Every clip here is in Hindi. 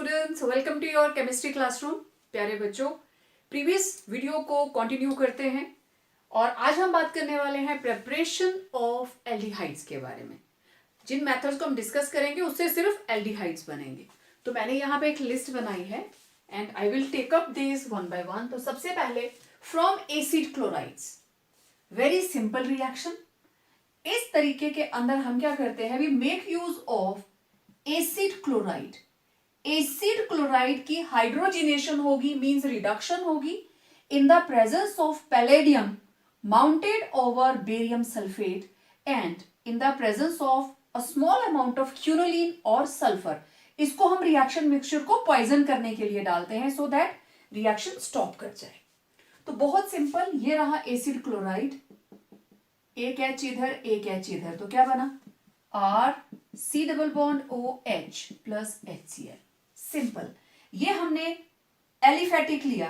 Students, welcome to your chemistry classroom. प्यारे बच्चों, प्रीवियस वीडियो को कंटिन्यू करते हैं और आज हम बात करने वाले हैं प्रिपरेशन ऑफ एल्डिहाइड्स के बारे में। जिन मेथड्स को हम डिस्कस करेंगे उससे सिर्फ एल्डिहाइड्स बनेंगे। तो मैंने यहाँ पे एक लिस्ट बनाई है and I will take up this one by one. तो सबसे पहले from acid chlorides, very simple reaction. इस तरीके के अंदर हम क्या करते हैं, we make use of acid chloride. Acid chloride की हाइड्रोजिनेशन होगी, मींस रिडक्शन होगी in the presence of palladium mounted over barium sulphate and in the presence of a small amount of quinoline और सल्फर। इसको हम रिएक्शन मिक्सचर को पॉइजन करने के लिए डालते हैं सो दैट रिएक्शन स्टॉप कर जाए। तो बहुत सिंपल, ये रहा एसिड क्लोराइड, एक एच इधर एक एच इधर, तो क्या बना R C double bond O H plus H C L. Simple. ये हमने एलिफेटिक लिया,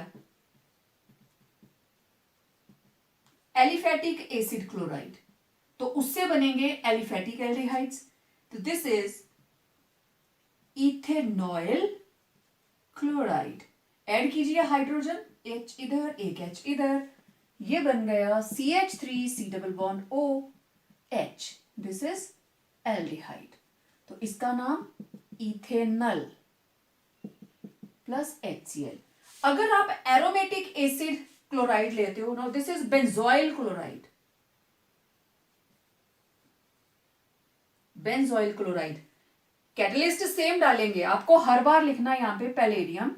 एलिफेटिक एसिड क्लोराइड, तो उससे बनेंगे एलिफेटिक एल्डिहाइड्स। तो this is ethanoyl chloride. Add कीजिए हाइड्रोजन, एच इधर एक एच इधर, ये बन गया CH3 C double bond O H। This is aldehyde. तो इसका नाम इथेनॉल प्लस HCl। अगर आप एरोमेटिक एसिड क्लोराइड लेते हो, now this is benzoyl chloride. Benzoyl chloride catalyst same डालेंगे, आपको हर बार लिखना है यहां पे palladium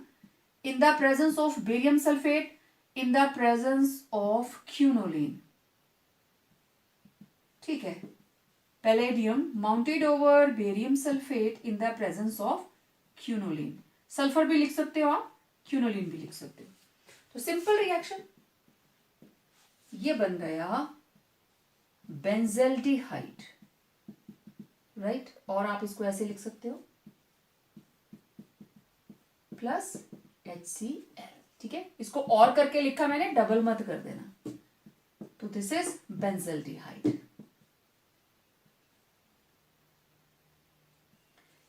in the presence of barium sulphate in the presence of quinoline. ठीक है, palladium mounted over barium sulphate in the presence of quinoline. Sulphur भी लिख सकते हो आप, क्यूनोलिन भी लिख सकते हो। तो सिंपल रिएक्शन, ये बन गया बेंजेल्डिहाइड, राइट। और आप इसको ऐसे लिख सकते हो प्लस HCl। ठीक है, इसको और करके लिखा मैंने, डबल मत कर देना। तो this is benzaldehyde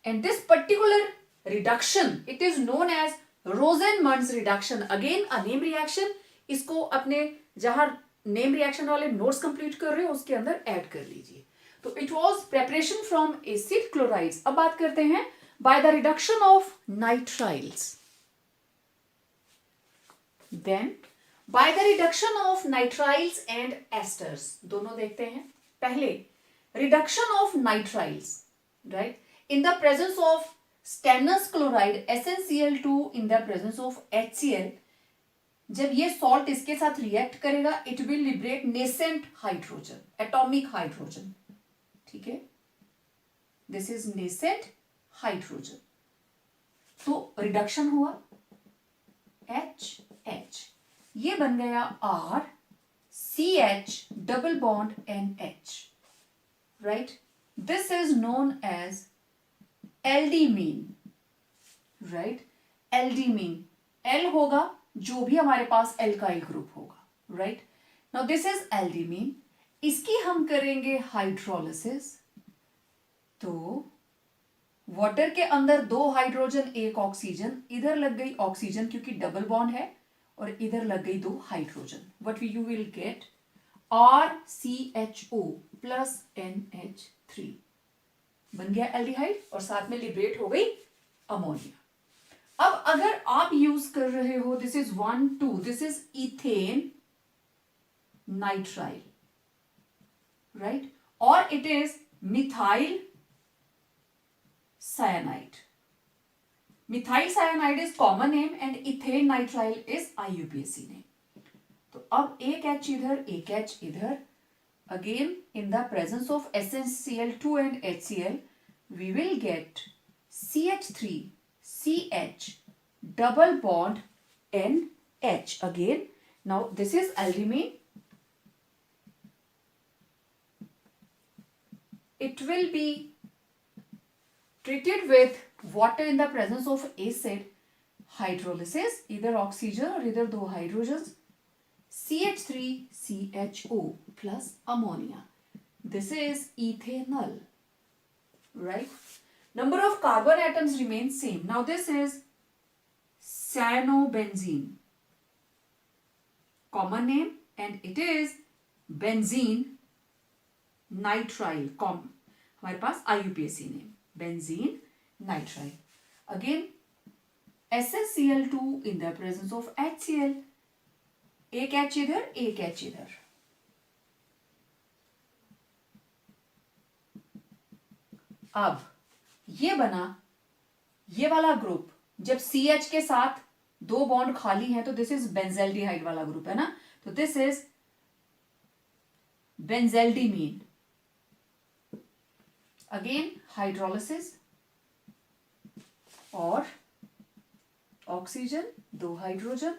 and this particular reduction it is known as Rosenmund's reduction, again a name reaction। इसको अपने जहां नेम रिएक्शन वाले नोट्स कंप्लीट कर रहे हो उसके अंदर ऐड कर लीजिए। तो it was preparation from acid chlorides. अब बात करते हैं by the reduction of nitriles, then by the reduction of nitriles and esters. दोनों देखते हैं। पहले reduction of nitriles, right, in the presence of stannous chloride SnCl2 in the presence of HCl। जब ये सॉल्ट इसके साथ रिएक्ट करेगा it will liberate nascent hydrogen, atomic hydrogen. ठीक है, दिस इज नेसेंट हाइड्रोजन। तो रिडक्शन हुआ HH, ये बन गया R CH double bond NH, right. This is known as aldimine, right. Aldimine, L होगा जो भी हमारे पास एल्काइल ग्रुप होगा, right. Now this is aldimine. इसकी हम करेंगे हाइड्रोलिसिस। तो वाटर के अंदर 2 हाइड्रोजन 1 ऑक्सीजन, इधर लग गई ऑक्सीजन क्योंकि डबल बॉन्ड है, और इधर लग गई 2 hydrogen. What you will gate RCHO plus NH3 बन गया एल्डिहाइड, और साथ में लिबरेट हो गई अमोनिया। अब अगर आप यूज कर रहे हो, this is 1 2, this is ethane nitrile, right, और it is methyl cyanide. Methyl cyanide is common name and ethane nitrile is IUPAC name. तो अब एक H इधर एक H इधर, again in the presence of SnCl2 and HCl we will get CH3 CH double bond NH again। Now this is alderine, it will be treated with water in the presence of acid, hydrolysis, either oxygen or either 2 hydrogens, CH3CHO plus ammonia. This is ethanol, right? Number of carbon atoms remains same. Now this is cyanobenzene, common name, and it is benzene nitrile. हमारे पास IUPAC name, benzene nitrile. Again SSCl2 in the presence of HCl. एक H इधर, एक H इधर. अब ये बना, ये वाला ग्रुप जब CH के साथ दो बॉन्ड खाली हैं तो दिस इज बेंजेल्डिहाइड वाला ग्रुप है ना, तो दिस इज बेंजेल्डिमीन. अगेन हाइड्रोलिसिस और ऑक्सीजन, दो हाइड्रोजन,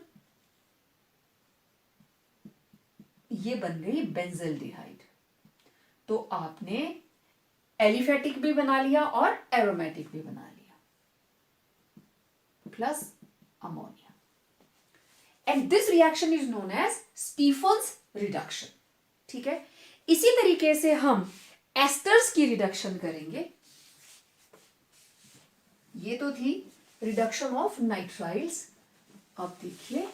ये बन गई बेंजेल्डिहाइड. तो आपने एलिफेटिक भी बना लिया और एरोमेटिक भी बना लिया, plus ammonia. And this reaction is known as Stephen's reduction. ठीक है, इसी तरीके से हम एस्टर्स की रिडक्शन करेंगे. ये तो थी रिडक्शन ऑफ नाइट्राइल्स. अब देखिए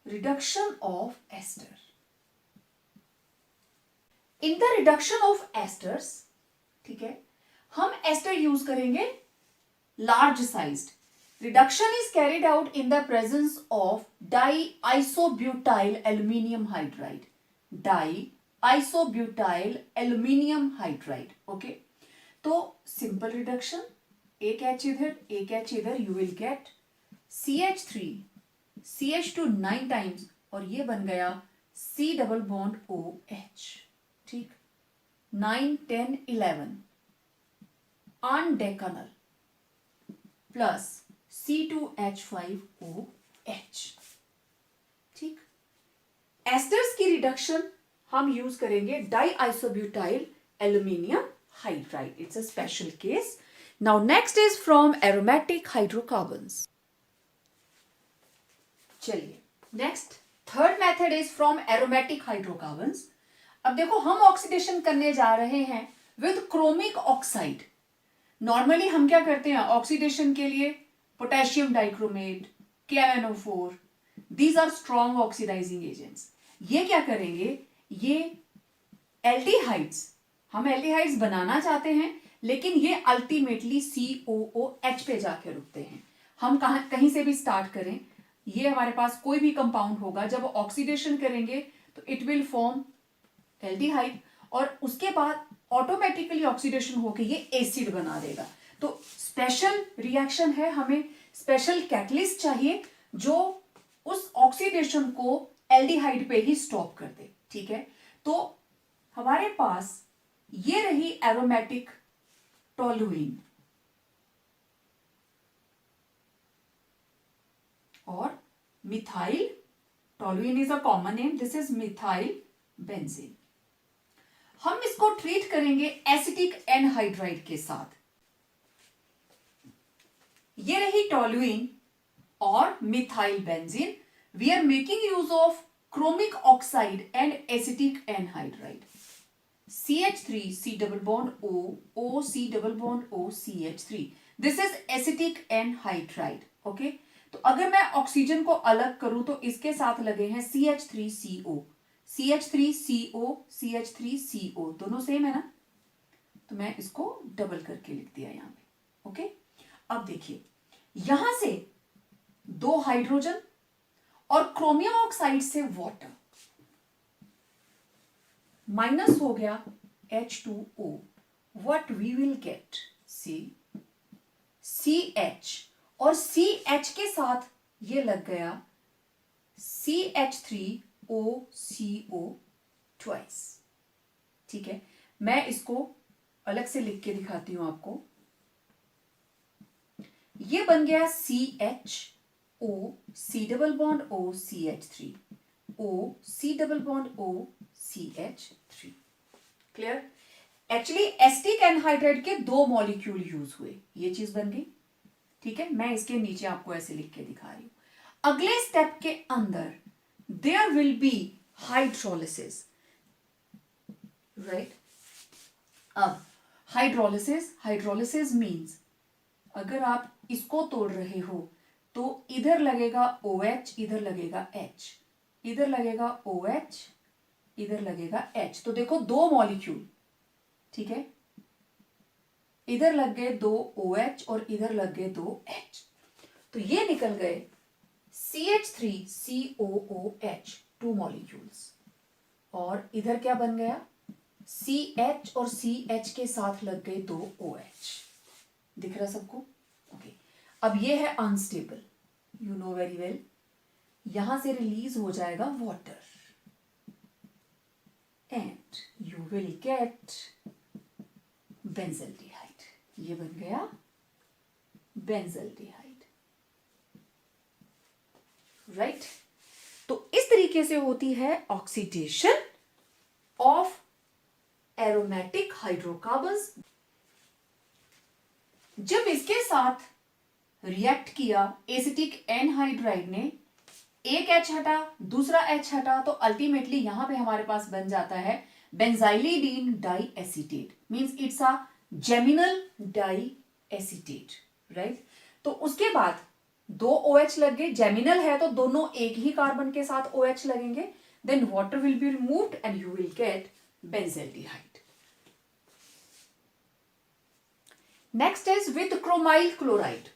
reduction of ester. In the reduction of esters, ठीक है, हम ester यूज करेंगे large sized. Reduction is carried out in the presence of diisobutyl aluminium hydride. Diisobutyl aluminium hydride. Okay, तो simple reduction, एक H इधर, एक H इधर, you will get CH3 CH2 9 times और ये बन गया C डबल बॉन्ड OH. ठीक, 9 10 11 अनडेकनल प्लस C2H5OH. ठीक, एस्टर्स की रिडक्शन हम यूज करेंगे diisobutyl aluminium hydride. It's a special case. Now next is from aromatic hydrocarbons. चलिए next third method is from aromatic hydrocarbons. अब देखो हम ऑक्सीडेशन करने जा रहे हैं विद क्रोमिक ऑक्साइड. नॉर्मली हम क्या करते हैं ऑक्सीडेशन के लिए, potassium dichromate, KMnO4, these are strong oxidising agents. ये क्या करेंगे, ये एल्डिहाइड्स, हम एल्डिहाइड्स बनाना चाहते हैं लेकिन ये अल्टीमेटली COOH पे जाके रुकते हैं. हम कहीं से भी स्टार्ट करें, ये हमारे पास कोई भी कंपाउंड होगा, जब ऑक्सीडेशन करेंगे तो इट विल फॉर्म एल्डिहाइड और उसके बाद ऑटोमेटिकली ऑक्सीडेशन होकर ये एसिड बना देगा. तो स्पेशल रिएक्शन है, हमें स्पेशल कैटलिस्ट चाहिए जो उस ऑक्सीडेशन को एल्डिहाइड पे ही स्टॉप कर दे. ठीक है, तो हमारे पास ये रही एरोमेटिक टोलुइन और methyl. Toluene is a common name, this is methyl benzene. हम इसको ट्रीट करेंगे एसिटिक एनहाइड्राइड के साथ. ये रही टोलुइन और methyl benzene. We are making use of chromic oxide and acetic anhydride. CH3 C double bond O, O C double bond O, CH3. This is acetic anhydride. Okay? तो अगर मैं ऑक्सीजन को अलग करूं तो इसके साथ लगे हैं CH3CO, CH3CO, CH3CO, दोनों सेम है ना, तो मैं इसको डबल करके लिख दिया यहां पे. ओके, अब देखिए यहां से दो हाइड्रोजन और क्रोमियम ऑक्साइड से वाटर, माइनस हो गया H2O. What we will get, CH और CH के साथ ये लग गया CH3OCO ट्वाइस. ठीक है, मैं इसको अलग से लिख के दिखाती हूं आपको. ये बन गया CHO C double bond O CH3 O C double bond O CH3. Clear? Actually acetic anhydride के दो मॉलिक्यूल यूज हुए, ये चीज बन गई. ठीक है, मैं इसके नीचे आपको ऐसे लिख के दिखा रही हूं. अगले स्टेप के अंदर there will be hydrolysis, right? अब हाइड्रोलिसिस मीन्स अगर आप इसको तोड़ रहे हो तो इधर लगेगा OH, इधर लगेगा H, इधर लगेगा OH, इधर लगेगा H। तो देखो दो मॉलिक्यूल, ठीक है, इधर लग गए दो OH और इधर लग गए दो H। तो ये निकल गए CH3COOH, टू मॉलिक्यूल्स। और इधर क्या बन गया, CH और CH के साथ लग गए दो OH। दिख रहा सबको? ओके। अब ये है unstable, you know very well. यहां से रिलीज हो जाएगा water and you will get benzaldehyde. ये बन गया बेंजल्डिहाइड, राइट? तो इस तरीके से होती है ऑक्सीडेशन ऑफ एरोमेटिक हाइड्रोकार्बन्स। जब इसके साथ रिएक्ट किया एसिटिक एनहाइड्राइड ने, एक H हटा, दूसरा H हटा, तो अल्टीमेटली यहां पे हमारे पास बन जाता है benzylidene di acetate, means it's a geminal di acetate, right? तो उसके बाद दो OH लग गए, जेमिनल है तो दोनों एक ही कार्बन के साथ OH लगेंगे, then water will be removed and you will get benzaldehyde. Next is with chromyl chloride.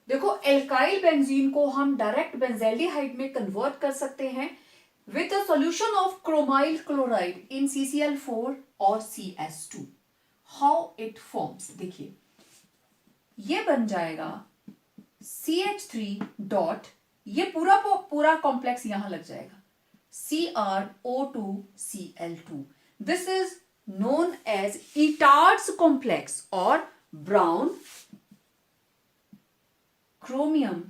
देखो एल्काइल बेंजीन को हम डायरेक्ट बेंजल्डिहाइड में कन्वर्ट कर सकते हैं with a solution of chromyl chloride in CCl4 और CS2। हाउ इट फॉर्म्स, देखिए ये बन जाएगा CH3 डॉट, ये पूरा कॉम्प्लेक्स यहां लग जाएगा, CrO2Cl2। This is known as Etard's complex और ब्राउन क्रोमियम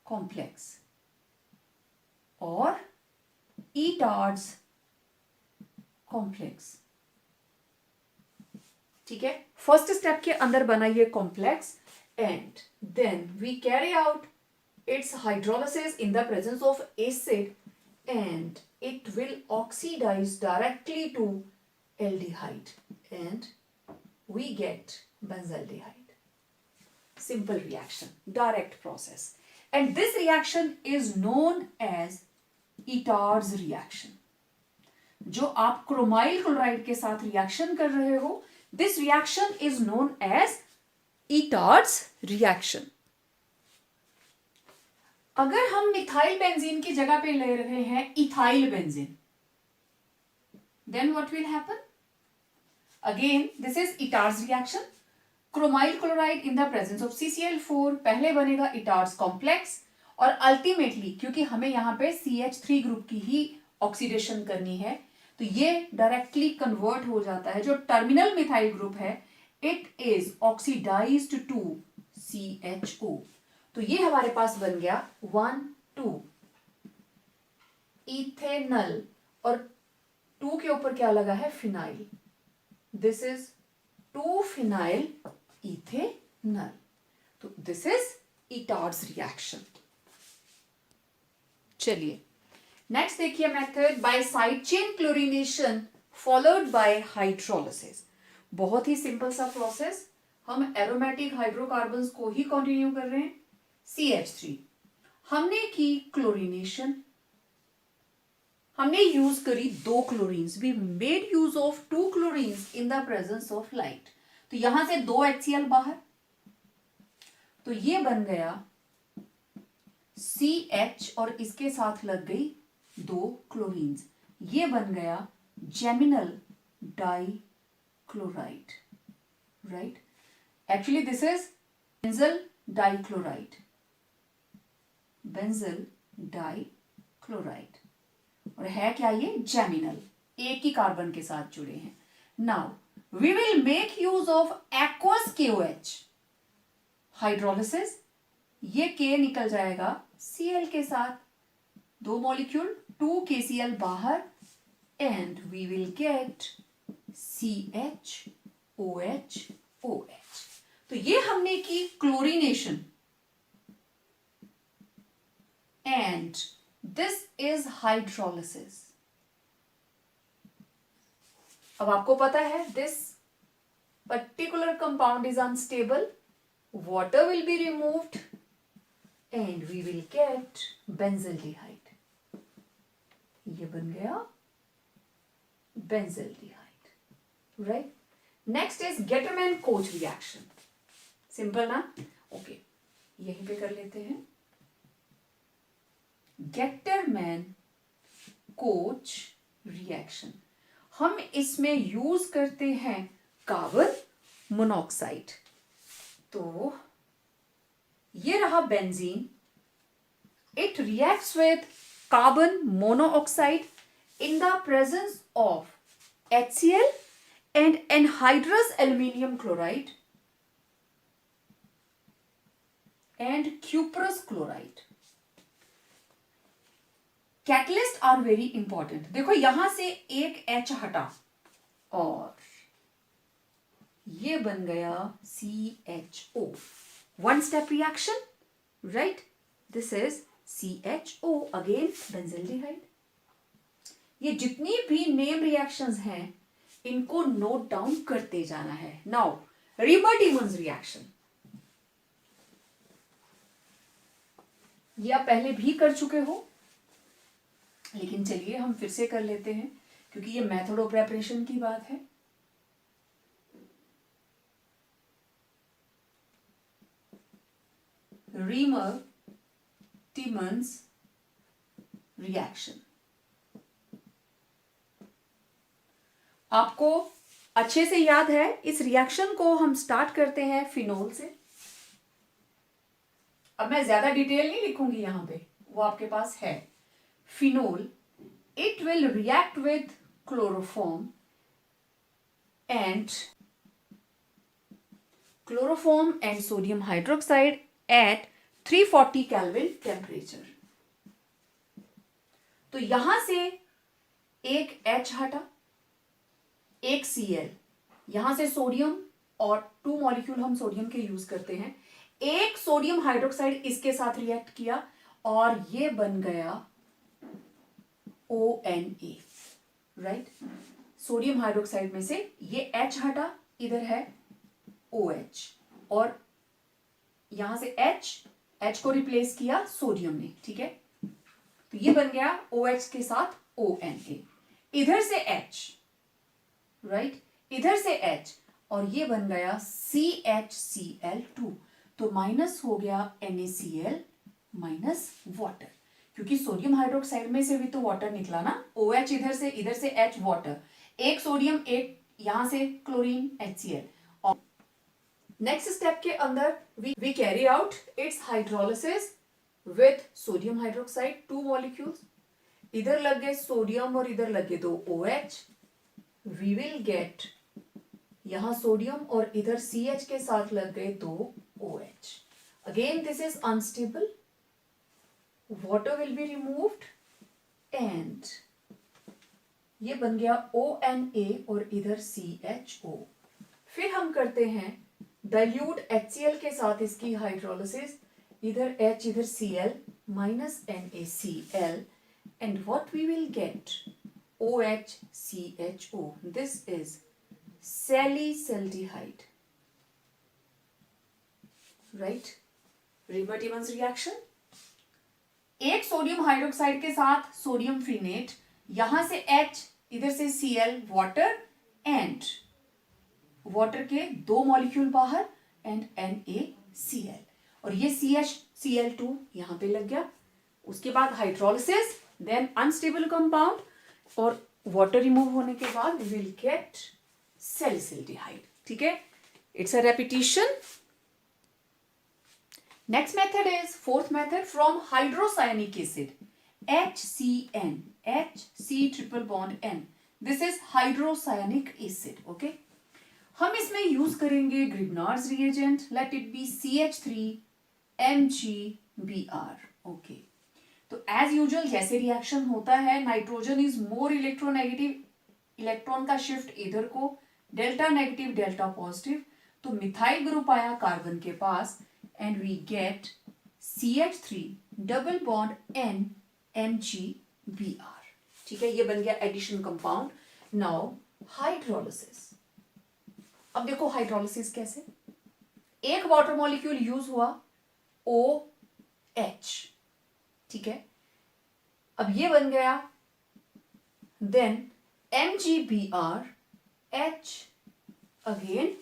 कॉम्प्लेक्स और इटार्ड्स कॉम्प्लेक्स, ठीक है? फर्स्ट स्टेप के अंदर बना ये complex and then we carry out its hydrolysis in the presence of acid and it will oxidize directly to aldehyde and we get benzaldehyde. Simple reaction, direct process, and this reaction is known as Itard's reaction. जो आप क्रोमाइल क्लोराइड के साथ रिएक्शन कर रहे हो, this reaction is known as Itard's reaction. अगर हम मिथाइल बेंजीन की जगह पे ले रहे हैं ethyl benzene, then what will happen? Again, this is Itard's reaction. Chromyl chloride in the presence of CCl4, पहले बनेगा इटार्ड्स कॉम्प्लेक्स और अल्टीमेटली क्योंकि हमें यहाँ पे CH3 ग्रुप की ही ऑक्सीडेशन करनी है तो ये डायरेक्टली कन्वर्ट हो जाता है। जो टर्मिनल मिथाइल ग्रुप है it is oxidised to CHO। तो ये हमारे पास बन गया 1,2 इथेनल और 2 के ऊपर क्या लगा है, phenyl. This is 2 phenyl ethanal. तो दिस इज इटार्ड्स रिएक्शन। चलिए नेक्स्ट देखिए method by side chain chlorination followed by hydrolysis. बहुत ही सिंपल सा प्रोसेस, हम एरोमेटिक हाइड्रोकार्बन्स को ही कंटिन्यू कर रहे हैं। CH3 हमने की क्लोरीनेशन, हमने यूज करी 2 chlorines, we made use of 2 chlorines in the presence of light. तो यहां से 2 HCl बाहर, तो ये बन गया CH और इसके साथ लग गई 2 क्लोरीन्स, ये बन गया geminal dichloride, right? Actually this is benzal dichloride, benzal dichloride, और है क्या ये, जेमिनल, एक ही कार्बन के साथ जुड़े हैं। Now we will make use of aqueous KOH hydrolysis. ये K निकल जाएगा Cl के साथ, 2 मॉलिक्यूल 2 KCl बाहर and we will get CHOH। तो ये हमने की chlorination and this is hydrolysis. अब आपको पता है this particular compound is unstable, water will be removed and we will get benzaldehyde. ये बन गया benzaldehyde, right. Next is Gattermann Koch reaction. Simple ना? ओके, यहीं पे कर लेते हैं। गेटरमैन कोच रिएक्शन, हम इसमें यूज करते हैं कार्बन मोनोऑक्साइड। तो ये रहा benzene, it reacts with carbon monoxide in the presence of HCl and anhydrous aluminium chloride and cuprous chloride. Catalysts are very important. देखो यहां से एक H हटा और ये बन गया CHO. One step reaction, right? This is CHO, again benzaldehyde. ये जितनी भी नेम रिएक्शंस हैं इनको नोट डाउन करते जाना है। नाउ रीबर-टीमन्स रिएक्शन, ये आप पहले भी कर चुके हो, लेकिन चलिए हम फिर से कर लेते हैं क्योंकि ये मेथड ऑफ प्रेपरेशन की बात है। रीबर-टीमन्स रिएक्शन, आपको अच्छे से याद है इस रिएक्शन को हम स्टार्ट करते हैं फिनोल से। अब मैं ज्यादा डिटेल नहीं लिखूंगी यहां पे, वो आपके पास है। Phenol, it will react with chloroform and sodium hydroxide eight 340 kelvin temperature. तो यहां से एक H हटा, एक Cl, यहां से सोडियम और 2 मॉलिक्यूल हम सोडियम के यूज करते हैं, एक सोडियम हाइड्रोक्साइड इसके साथ रिएक्ट किया और ये बन गया ONA, राइट। सोडियम हाइड्रोक्साइड में से ये H हटा, इधर है OH और यहां से H को रिप्लेस किया सोडियम ने, ठीक है। तो ये बन गया OH के साथ ONA, इधर से H, राइट, इधर से H और ये बन गया CHCl2। तो माइनस हो गया NaCl माइनस वाटर, क्योंकि सोडियम हाइड्रोक्साइड में से भी तो वाटर निकला ना। OH इधर से H वाटर, एक सोडियम, एक यहां से क्लोरीन HCl। और नेक्स्ट स्टेप के अंदर we carry out its hydrolysis with sodium hydroxide, 2 molecules, इधर लग गए सोडियम और इधर लग गए 2 OH। वी विल गेट यहां सोडियम और इधर CH के साथ लग गए 2 OH। Again this is unstable, water will be removed and ये बन गया ONA और इधर CHO। फिर हम करते हैं डाइल्यूट HCl के साथ इसकी हाइड्रोलिसिस, इधर H इधर Cl minus NaCl and what we will get OHCHO. This is salicylic, right? Reimer Tiemann's reaction, एक सोडियम हाइड्रोक्साइड के साथ सोडियम फिनेट, यहां से H इधर से Cl वाटर एंड वाटर के 2 मॉलिक्यूल बाहर एंड NaCl और ये CHCl2 यहां पे लग गया। उसके बाद हाइड्रोलिसिस, देन अनस्टेबल कंपाउंड और वाटर रिमूव होने के बाद विल गेट सैलिसिल्डिहाइड, ठीक है। It's a repetition. Next method is fourth method, from hydrocyanic acid HCN, HC triple bond N, this is hydrocyanic acid, okay. हम इसमें यूज करेंगे Grignard's reagent, let it be CH3MgBr, okay. तो एज यूजुअल जैसे रिएक्शन होता है, nitrogen is more electronegative, electron का शिफ्ट इधर को, डेल्टा नेगेटिव डेल्टा पॉजिटिव, तो मिथाइल ग्रुप आया कार्बन के पास and we get CH3 double bond N MgBr। ठीक है, ये बन गया एडिशन कंपाउंड। Now hydrolysis. अब देखो हाइड्रोलिसिस कैसे, एक वाटर मॉलिक्यूल यूज हुआ OH, ठीक है, अब ये बन गया then MgBr H again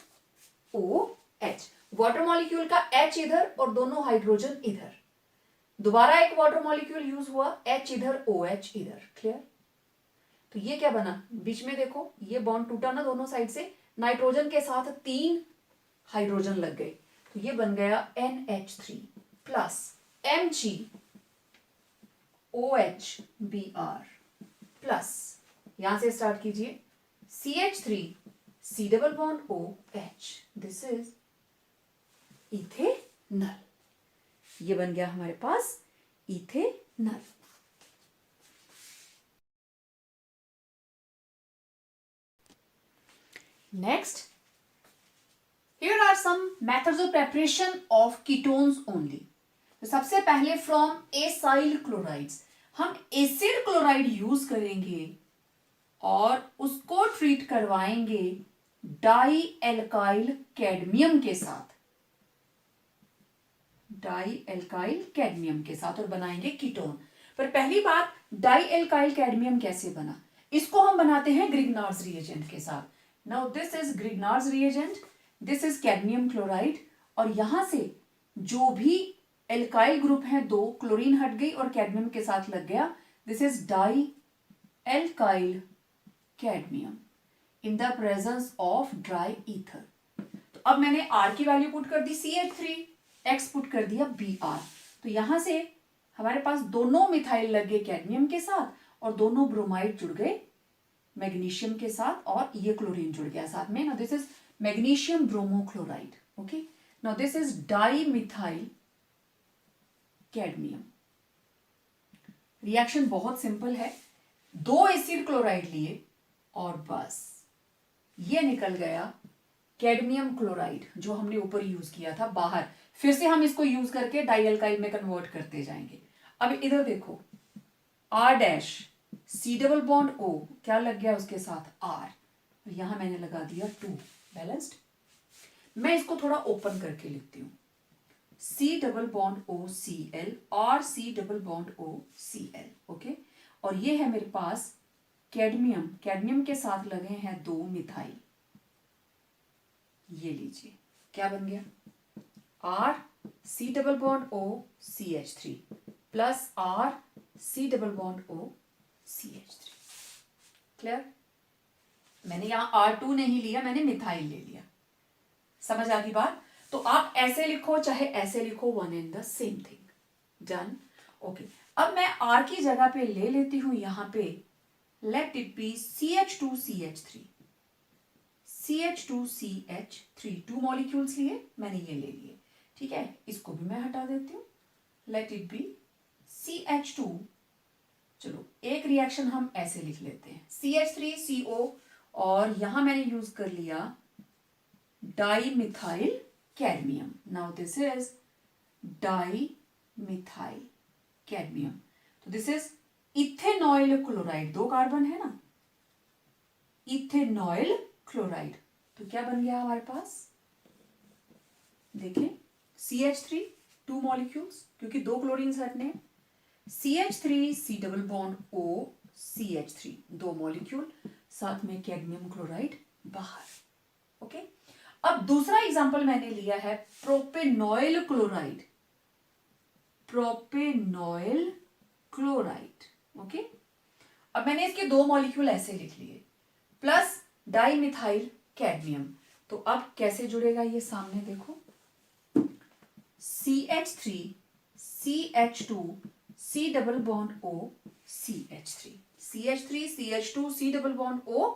OH, water molecule का H इधर और दोनों हाइड्रोजन इधर, दोबारा एक वाटर मॉलिक्यूल यूज हुआ H इधर OH इधर। क्लियर? तो ये क्या बना, बीच में देखो ये बॉन्ड टूटा ना दोनों साइड से, नाइट्रोजन के साथ 3 हाइड्रोजन लग गए, तो ये बन गया NH3 प्लस MgOHBr प्लस, यहां से स्टार्ट कीजिए, CH3 C double bond OH, this is ethanol. ये बन गया हमारे पास ethanol. Next, here are some methods of preparation of ketones only। तो सबसे पहले फ्रॉम एसाइल क्लोराइड्स, हम एसिड क्लोराइड यूज करेंगे और उसको ट्रीट करवाएंगे डाई एल्काइल कैडमियम के साथ, डाई एल्काइल कैडमियम के साथ, और बनाएंगे कीटोन। पर पहली बात, डाई एल्काइल कैडमियम कैसे बना, इसको हम बनाते हैं ग्रिग्नार्ड्स रिएजेंट के साथ। Now this is Grignard's reagent, this is cadmium chloride, और यहां से जो भी एल्काइल ग्रुप है, 2 क्लोरीन हट गई और कैडमियम के साथ लग गया, this is dialkyl cadmium in the presence of dry ether. तो अब मैंने R की वैल्यू पुट कर दी CH3, X पुट कर दिया Br, तो यहां से हमारे पास दोनों मिथाइल लग गए कैडमियम के साथ और दोनों ब्रोमाइड जुड़ गए मैग्नीशियम के साथ, और ये क्लोरीन जुड़ गया साथ में। Now this is magnesium bromochloride. Okay, now this is di methyl cadmium. Reaction बहुत सिंपल है, 2 एसिड क्लोराइड लिए और बस ये निकल गया कैडमियम क्लोराइड, जो हमने ऊपर यूज किया था बाहर, फिर से हम इसको यूज करके डाई एल्काइल में कन्वर्ट करते जाएंगे। अब इधर देखो, R dash C double bond O, क्या लग गया उसके साथ R, यहां मैंने लगा दिया 2 बैलेंस्ड। मैं इसको थोड़ा ओपन करके लिखती हूं, C डबल बॉन्ड OCl और C double bond OCl। Okay, और ये है मेरे पास कैडमियम, कैडमियम के साथ लगे हैं 2 मिथाइल, ये लीजिए क्या बन गया, R C double bond O CH3 plus R C double bond O CH3। Clear? मैंने यहां R2 नहीं लिया, मैंने मिथाइल ले लिया। समझ आ गई बात? तो आप ऐसे लिखो चाहे ऐसे लिखो, one and the same thing. Done? Okay, अब मैं R की जगह पे ले लेती हूं यहां पे, late it B CH2CH3, CH2CH3, 2 molecules लिए, मैंने ये ले लिए। ठीक है, इसको भी मैं हटा देती हूं, लेट इट बी CH2। चलो एक रिएक्शन हम ऐसे लिख लेते हैं, CH3CO, और यहां मैंने यूज कर लिया di methyl cadmium. Now this is di methyl cadmium, तो this is ethanoyl chloride, 2 carbon है ना, इथेनॉइल क्लोराइड। तो क्या बन गया हमारे पास, देखें, CH3 2 मॉलिक्यूल्स, क्योंकि 2 क्लोरीन हटने, CH3 C double bond O CH3, 2 molecule, साथ में कैडमियम क्लोराइड बाहर। ओके, अब दूसरा एग्जांपल मैंने लिया है प्रोपेनॉइल क्लोराइड, प्रोपेनॉइल क्लोराइड। ओके, अब मैंने इसके 2 मॉलिक्यूल ऐसे लिख लिए, प्लस डाई मिथाइल कैडमियम। तो अब कैसे जुड़ेगा ये, सामने देखो, CH3 CH2 C double bond O CH3, CH3 CH2 C double bond O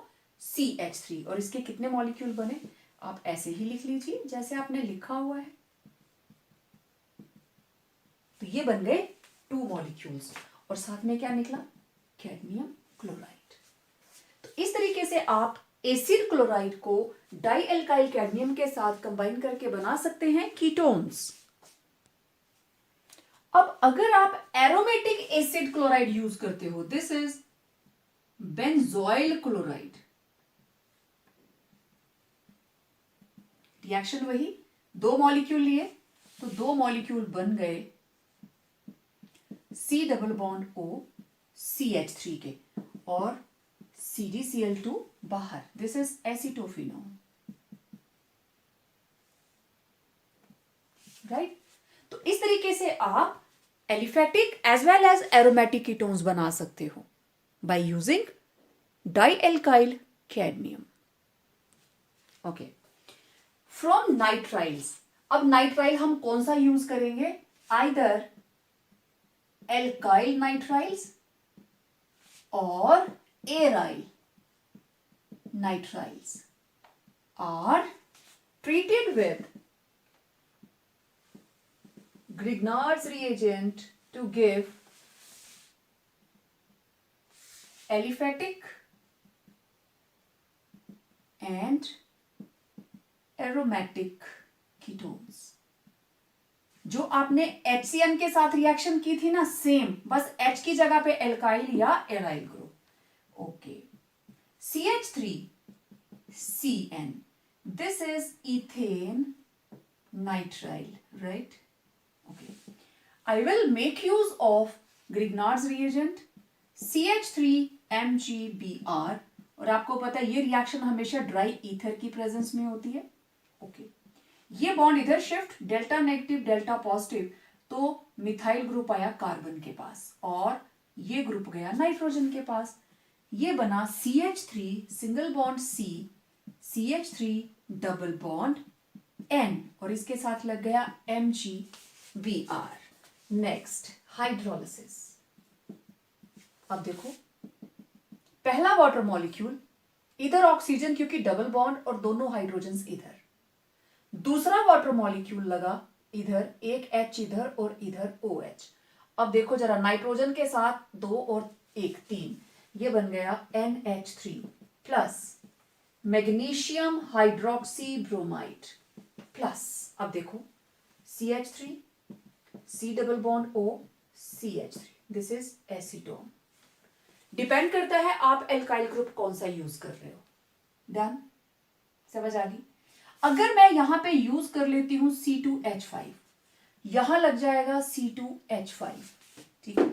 CH3, और इसके कितने मॉलिक्यूल बने, आप ऐसे ही लिख लीजिए जैसे आपने लिखा हुआ है। तो ये बन गए 2 मॉलिक्यूल्स, और साथ में क्या निकला, कैडमियम क्लोराइड। तो इस तरीके से आप एसिड क्लोराइड को डाई एल्काइल कैडमियम के साथ कंबाइन करके बना सकते हैं कीटोन्स। अब अगर आप एरोमेटिक एसिड क्लोराइड यूज करते हो, this is benzoyl chloride, reaction वही, 2 मॉलिक्यूल लिए तो 2 मॉलिक्यूल बन गए C double bond O CH3 के और CdCl2 बाहर, दिस इज एसिटोफिनोन, राइट। तो इस तरीके से आप aliphatic as well as aromatic ketones बना सकते हो by using dialkyl cadmium. Okay, from nitriles, अब नाइट्राइल हम कौन सा यूज करेंगे, either alkyl nitriles or aryl nitriles are treated with Grignard's reagent to give aliphatic and aromatic ketones। जो आपने HCN के साथ रिएक्शन की थी ना, सेम, बस H की जगह पे एल्काइल या aryl group. Okay, CH3CN, this is ethane nitrile, right? Okay, I will make use of Grignard's reagent CH3MgBr, और आपको पता है ये रिएक्शन हमेशा ड्राई ईथर की प्रेजेंस में होती है। ओके, ये बॉन्ड इधर shift, delta negative delta positive, तो मिथाइल ग्रुप आया कार्बन के पास और ये ग्रुप गया नाइट्रोजन के पास, ये बना CH3 single bond C, CH3 double bond N और इसके साथ लग गया MgBr। Next hydrolysis. अब देखो, पहला वाटर मॉलिक्यूल इधर ऑक्सीजन क्योंकि डबल बॉन्ड और दोनों हाइड्रोजन्स इधर, दूसरा वाटर मॉलिक्यूल लगा इधर, एक H इधर और इधर OH। अब देखो जरा, नाइट्रोजन के साथ 2 और 1 3, ये बन गया NH3 plus magnesium hydroxy bromide plus, अब देखो CH3 C double bond O CH3, this is acetone. Depend करता है आप एल्काइल ग्रुप कौन सा यूज कर रहे हो। डन, समझ आ गई। अगर मैं यहां पे यूज कर लेती हूं C2H5, यहां लग जाएगा C2H5, ठीक है,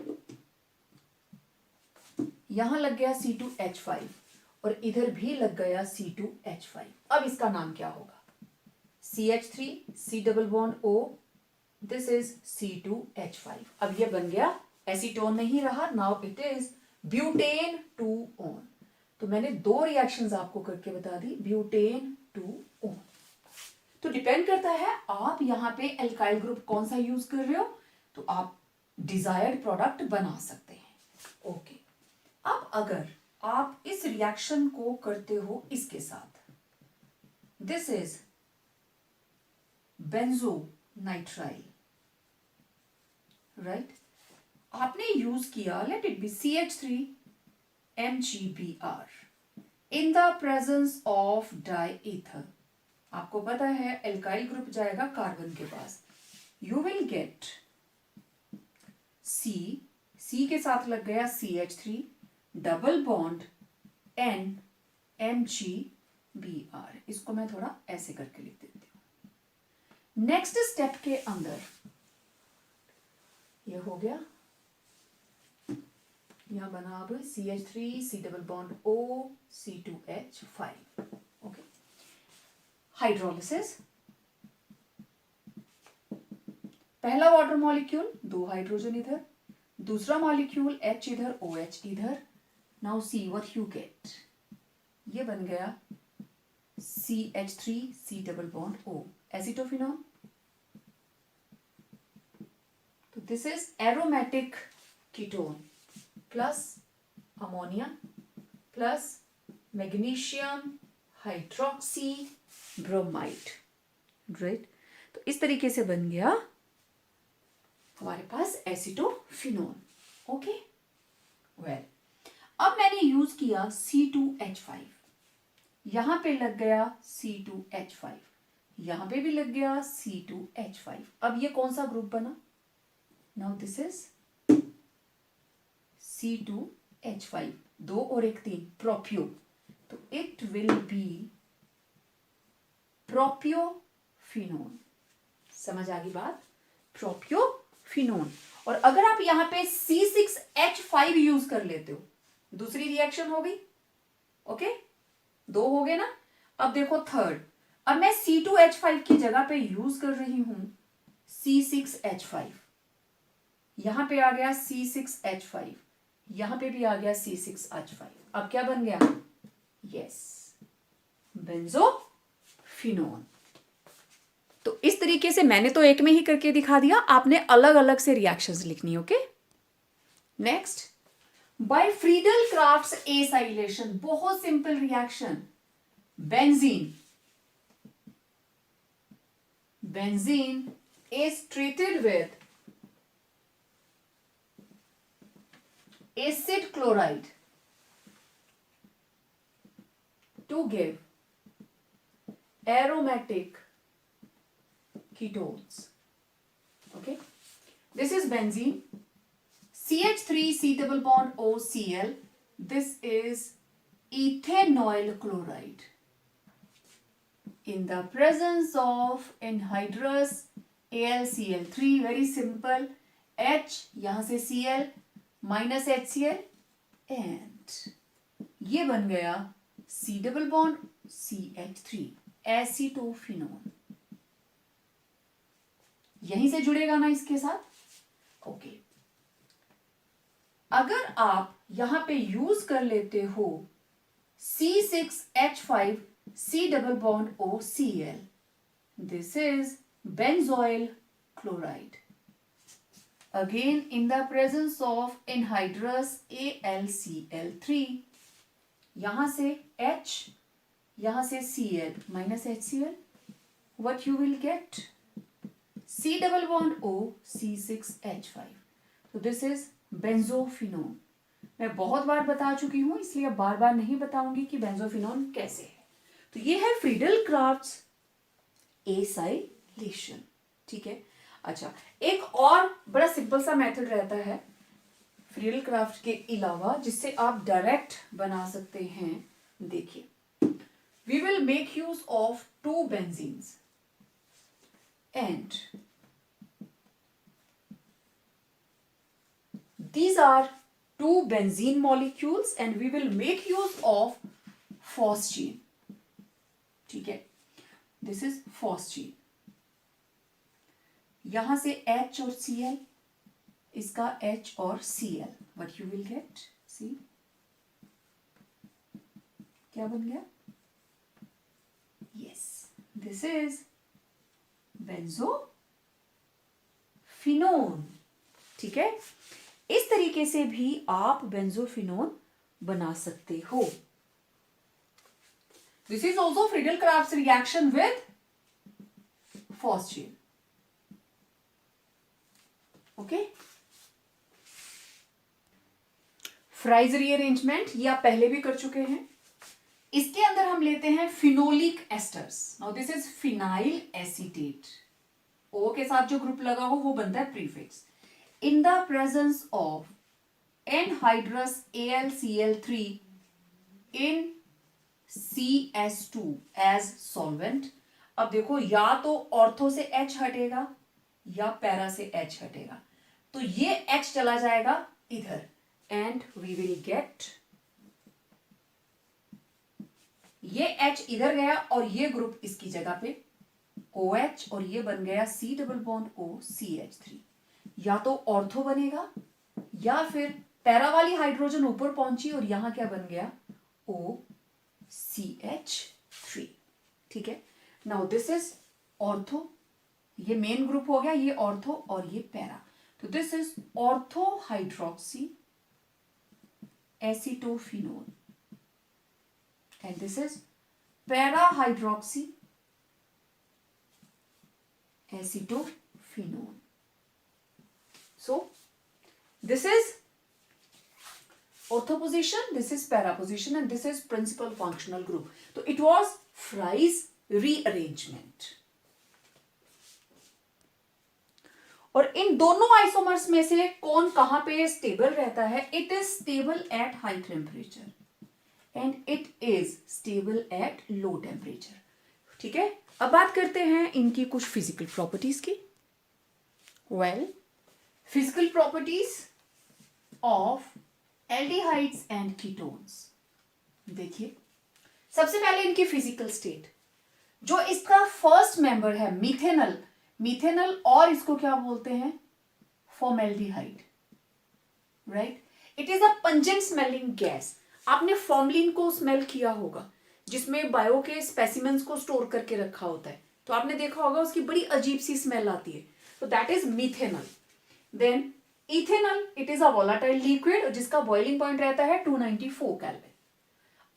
यहां लग गया C2H5 और इधर भी लग गया C2H5। अब इसका नाम क्या होगा, CH3 C double bond O, this is C2H5। अब ये बन गया एसीटोन नहीं रहा, now it is butane 2-on। तो मैंने 2 रिएक्शंस आपको करके बता दी, ब्यूटेन 2-on। तो डिपेंड करता है आप यहां पे एल्काइल ग्रुप कौन सा यूज कर रहे हो, तो आप डिजायर्ड प्रोडक्ट बना सकते हैं। ओके, अब अगर आप इस रिएक्शन को करते हो इसके साथ, this is benzo nitrile, right, आपने यूज किया, let it be CH3MgBr in the presence of dry ether. आपको पता है एल्काइल ग्रुप जाएगा कार्बन के पास, यू विल गेट C के साथ लग गया CH3 double bond N MgBr। इसको मैं थोड़ा ऐसे करके लिख देती हूं। नेक्स्ट स्टेप के अंदर ये हो गया, यहां बना अब CH3 C double bond O C2H5। Okay, hydrolysis. पहला वाटर मॉलिक्यूल 2 हाइड्रोजन इधर, दूसरा मॉलिक्यूल H इधर OH इधर, now see what you get, ये बन गया CH3 C double bond O acetophenone. तो this is aromatic ketone plus ammonia plus magnesium hydroxy bromide, right. तो इस तरीके से बन गया हमारे पास एसिटोफिनोन। ओके, वेल, अब मैंने यूज किया C2H5, यहां पे लग गया C2H5, यहां पे भी लग गया C2H5। अब ये कौन सा ग्रुप बना, नाउ दिस इज C2H5, 2 और 1 3, प्रोपियो, तो इट विल बी प्रोपियोफिनोन। समझ आ गई बात? प्रोपियोफिनोन। और अगर आप यहां पे C6H5 यूज कर लेते हो, दूसरी रिएक्शन हो गई। ओके, 2 हो गए ना। अब देखो थर्ड, अब मैं C2H5 की जगह पे यूज कर रही हूं C6H5, यहां पे आ गया C6H5, यहां पे भी आ गया C6H5। अब क्या बन गया? Yes, benzophenone. तो इस तरीके से मैंने तो एक में ही करके दिखा दिया, आपने अलग अलग से रिएक्शंस लिखनी। Okay, next, by Friedel Crafts acylation, बहुत simple reaction. benzene is treated with acid chloride to give aromatic ketones. Okay, this is benzene, CH3 C double bond OCl. This is ethanoyl chloride. In the presence of anhydrous AlCl3, very simple, H यहां से Cl माइनस HCl and ये बन गया C double bond CH3, acetophenone. यहीं से जुड़ेगा ना इसके साथ। ओके, अगर आप यहां पे यूज कर लेते हो C6H5 C double bond OCl, this is benzoyl chloride. Again in the presence of anhydrous AlCl3, यहां से H, यहां से Cl minus HCl, what you will get? C double bond O C6H5. So this is benzophenone. मैं बहुत बार बता चुकी हूं, इसलिए अब बार बार नहीं बताऊंगी कि बेंजोफिनोन कैसे है। तो ये है फ्रीडल क्राफ्ट्स एसाइलेशन। ठीक है, अच्छा, एक और बड़ा सिंपल सा मेथड रहता है फ्रीडल क्राफ्ट के अलावा, जिससे आप डायरेक्ट बना सकते हैं। देखिए, we will make use of 2 benzenes and these are 2 benzene molecules and we will make use of phosgene. ठीक है, this is phosgene. यहां से H और Cl, इसका H और Cl, what you will get? See, क्या बन गया? Yes, this is benzophenone. ठीक है, इस तरीके से भी आप बेंजोफिनोन बना सकते हो। This is also Friedel crafts reaction with phosgene. Okay, fries rearrangement ये आप पहले भी कर चुके हैं। इसके अंदर हम लेते हैं phenolic esters. Now this is phenyl acetate, O के साथ जो ग्रुप लगा हो वो बनता है prefix. In the presence of anhydrous AlCl3 in CS2 as solvent, अब देखो या तो ऑर्थो से H हटेगा या पैरा से H हटेगा, तो ये H चला जाएगा इधर and we will get, ये H इधर गया और ये ग्रुप इसकी जगह पे OH और ये बन गया C double bond O CH3। या तो ऑर्थो बनेगा या फिर पैरा वाली हाइड्रोजन ऊपर पहुंची और यहां क्या बन गया? OCH3। ठीक है, नाउ दिस इज ऑर्थो, ये मेन ग्रुप हो गया, ये ऑर्थो और ये पैरा, तो this is ortho hydroxy acetophenone and this is para hydroxy acetophenone. So this is ortho position, this is para position and this is principal functional group. So it was Fry's rearrangement. और इन दोनों आइसोमर्स में से कौन कहां पे स्टेबल रहता है? It is stable at high temperature and it is stable at low temperature. ठीक है, अब बात करते हैं इनकी कुछ फिजिकल प्रॉपर्टीज की। Well, physical properties of aldehydes and ketones. देखिए, सबसे पहले इनकी फिजिकल स्टेट, जो इसका फर्स्ट मेंबर है मीथेनल, मीथेनल और इसको क्या बोलते हैं? Formaldehyde, right? It is a pungent smelling gas. आपने फॉर्मलिन को स्मेल किया होगा, जिसमें बायो के स्पेसिमेंस को स्टोर करके रखा होता है, तो आपने देखा होगा उसकी बड़ी अजीब सी स्मेल आती है, तो that is methanal. Then ethanal, it is a volatile liquid जिसका बॉइलिंग पॉइंट रहता है 294 kelvin.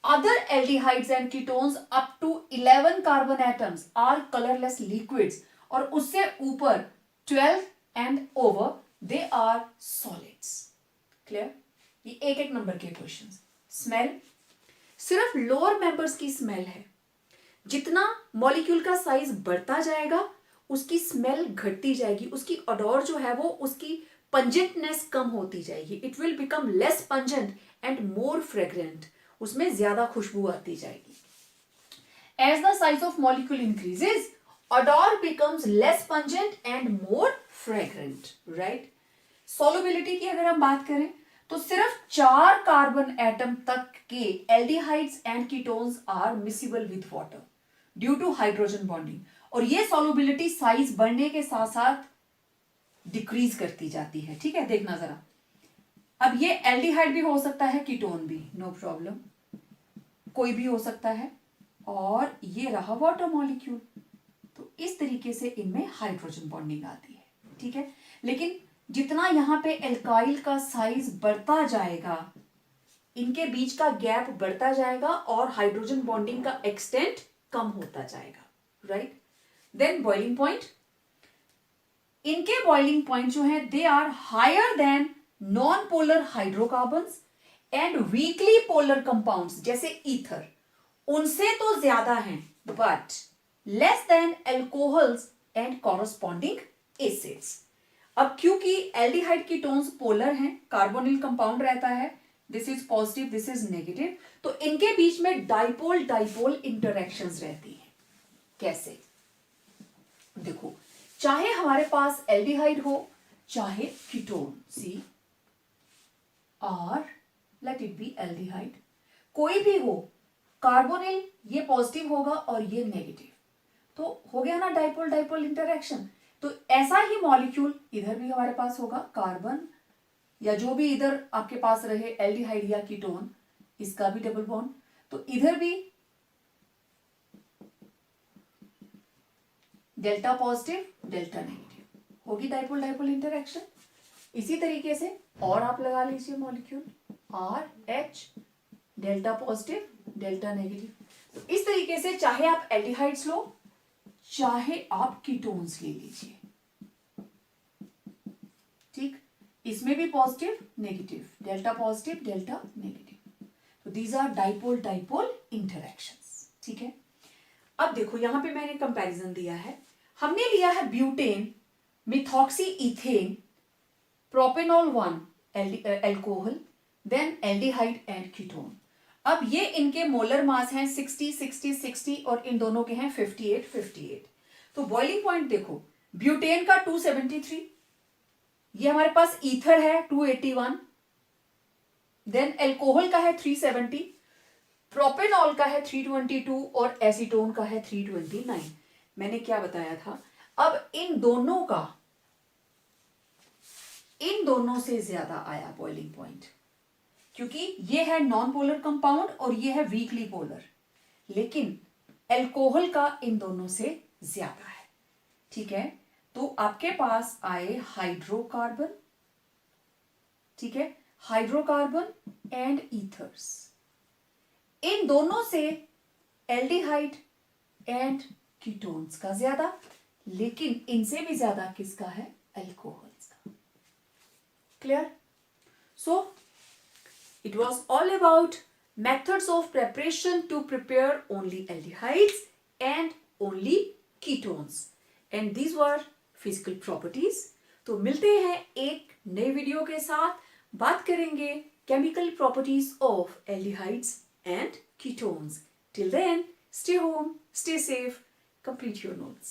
Other aldehydes and ketones up to 11 carbon atoms are colorless liquids, और उससे ऊपर 12 and over they are solids. Clear? ये एक एक नंबर के क्वेश्चंस। स्मेल, सिर्फ लोअर मेंबर्स की स्मेल है। जितना मॉलिक्यूल का साइज बढ़ता जाएगा उसकी स्मेल घटती जाएगी, उसकी ऑडोर जो है वो उसकी पंजेंटनेस कम होती जाएगी। It will become less pungent and more fragrant, उसमें ज्यादा खुशबू आती जाएगी। As the size of molecule increases, odor becomes less pungent and more fragrant, right? Solubility की अगर हम बात करें तो सिर्फ 4 कार्बन एटम तक के aldehydes and ketones are miscible with water due to hydrogen bonding, और ये सॉल्युबिलिटी साइज बढ़ने के साथ साथ डिक्रीज करती जाती है। ठीक है, देखना जरा। अब ये एल्डिहाइड भी हो सकता है, कीटोन भी, नो प्रॉब्लम, कोई भी हो सकता है, और ये रहा वाटर मॉलिक्यूल, तो इस तरीके से इनमें हाइड्रोजन बॉन्डिंग आती है। ठीक है, लेकिन जितना यहां पे एल्काइल का साइज बढ़ता जाएगा, इनके बीच का गैप बढ़ता जाएगा और हाइड्रोजन बॉन्डिंग का एक्सटेंट कम होता जाएगा, राइट? देन बॉइलिंग पॉइंट, इनके बॉइलिंग पॉइंट जो है they are higher than non polar hydrocarbons and weakly polar compounds जैसे ईथर, उनसे तो ज्यादा हैं, but less than alcohols and corresponding acids. अब क्योंकि एल्डिहाइड कीटोन्स पोलर हैं, कार्बोनिल कंपाउंड रहता है, this is positive this is negative, तो इनके बीच में डाइपोल डाइपोल इंटरैक्शंस रहती हैं। कैसे? देखो, चाहे हमारे पास एल्डिहाइड हो चाहे कीटोन, सी और लेट इट बी एल्डिहाइड, कोई भी हो, कार्बोनिल ये पॉजिटिव होगा और ये नेगेटिव, तो हो गया ना डाइपोल डाइपोल इंटरैक्शन। तो ऐसा ही मॉलिक्यूल इधर भी हमारे पास होगा, कार्बन या जो भी इधर आपके पास रहे एल्डिहाइड या कीटोन, इसका भी डबल बॉन्ड, तो इधर भी डेल्टा पॉजिटिव डेल्टा नेगेटिव होगी डाइपोल डाइपोल इंटरैक्शन। इसी तरीके से और आप लगा लीजिए molecule R H, delta positive delta negative. तो इस तरीके से चाहे आप एल्डिहाइड्स लो चाहे आप कीटोन्स ले लीजिए, ठीक, इसमें भी positive negative, delta positive delta negative, तो these are dipole dipole interactions. ठीक है, अब देखो यहां पे मैंने कंपैरिजन दिया है, हमने लिया है butane, methoxy ethane, propanol 1 alcohol, then aldehyde and ketone. अब ये इनके मोलर मास हैं 60 60 60 और इन दोनों के हैं 58 58। तो बॉइलिंग पॉइंट देखो, ब्यूटेन का 273, ये हमारे पास ईथर है 281, देन एल्कोहल का है 370, प्रोपेनॉल का है 322 और एसीटोन का है 329। मैंने क्या बताया था? अब इन दोनों से ज्यादा आया बॉइलिंग पॉइंट, क्योंकि ये है नॉन पोलर कंपाउंड और ये है वीकली पोलर, लेकिन एल्कोहल का इन दोनों से ज्यादा है। ठीक है, तो आपके पास आए हाइड्रोकार्बन, ठीक है, हाइड्रोकार्बन एंड ईथर्स, इन दोनों से एल्डिहाइड एंड कीटोन्स का ज्यादा, लेकिन इनसे भी ज्यादा किसका है? एल्कोहल्स का। Clear? So it was all about methods of preparation to prepare only aldehydes and only ketones, and these were physical properties. तो मिलते हैं एक नए वीडियो के साथ, बात करेंगे chemical properties of aldehydes and ketones. Till then, stay home, stay safe, complete your notes.